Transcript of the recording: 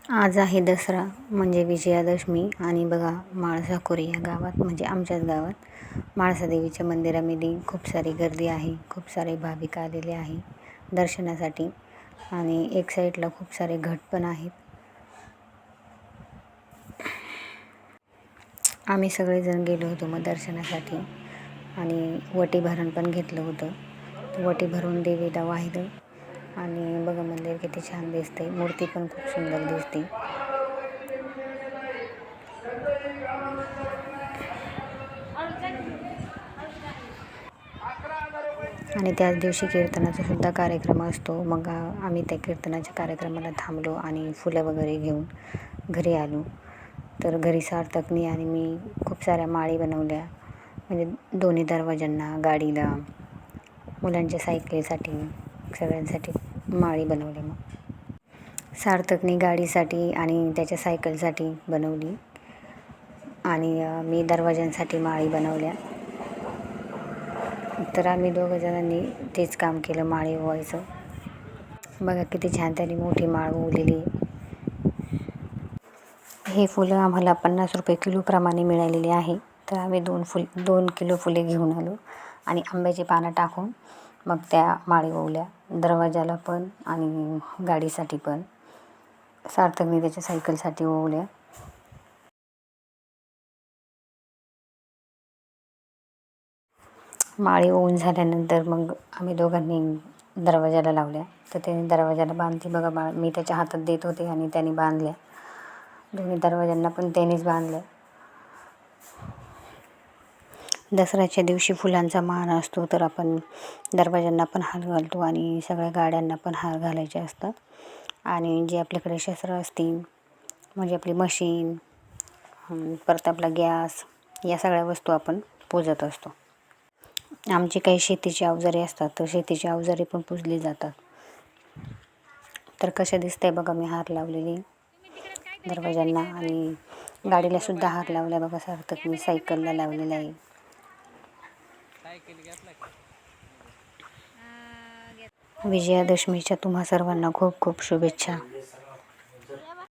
आज आहे दसरा म्हणजे विजयादशमी आणि बघा माळसाखोरी या गावात म्हणजे आमच्याच गावात म्हाळसादेवीच्या मंदिरामध्ये खूप सारी गर्दी आहे. खूप सारे भाविक आलेले आहे दर्शनासाठी आणि एक साईडला खूप सारे घट पण आहेत. आम्ही सगळेजण गेलो होतो मग दर्शनासाठी आणि वटी भरण पण घेतलं होतं. वटी भरून देवीला वाहिलं आणि बघा मंदिर किती छान दिसते. मूर्ती पण खूप सुंदर दिसते. आणि त्याच दिवशी कीर्तनाचा सुद्धा कार्यक्रम असतो. मग आम्ही त्या कीर्तनाच्या कार्यक्रमाला थांबलो आणि फुलं वगैरे घेऊन घरी आलो. तर घरी सार्थकनी आणि मी खूप साऱ्या माळी बनवल्या म्हणजे दोन्ही दरवाजांना, गाडीला, मुलांच्या सायकलीसाठी, सगळ्यांसाठी माळी बनवली. मग सार्थकनी गाडीसाठी आणि त्याच्या सायकलसाठी बनवली आणि मी दरवाजांसाठी माळी बनवल्या. तर आम्ही दोघं जणांनी तेच काम केलं, माळी ओवायचं. बघा किती छान त्याने मोठी माळ ओवलेली. हे फुलं आम्हाला 50 रुपये किलोप्रमाणे मिळालेली आहे. तर आम्ही 2 किलो फुले घेऊन आलो आणि आंब्याची पानं टाकून मग त्या माळी ओवल्या, दरवाजाला पण आणि गाडीसाठी पण. सार्थकने त्याच्या सायकलसाठी ओवल्या. माळी ओवून झाल्यानंतर मग आम्ही दोघांनी दरवाजाला लावल्या. तर त्याने दरवाजाला बांधते बघा मी त्याच्या हातात देत होते आणि त्याने बांधल्या. दोन्ही दरवाजांना पण त्यानेच बांधल्या. दसऱ्याच्या दिवशी फुलांचा मान असतो तर आपण दरवाजांना पण हार घालतो आणि सगळ्या गाड्यांना पण हार घालायचे असतात. आणि जे आपल्याकडे शस्त्र असतील म्हणजे आपली मशीन, परत आपला गॅस, या सगळ्या वस्तू आपण पूजत असतो. आमची काही शेतीची अवजारे असतात तर शेतीची अवजारे पण पूजली जातात. तर कशा दिसतंय बघा मी हार लावलेली दरवाजांना आणि गाडीला सुद्धा हार लावला बघा. सार्थक मी सायकलला लावलेला आहे. विजयादशमीच्या तुम्हा सर्वांना खूप खूप शुभेच्छा.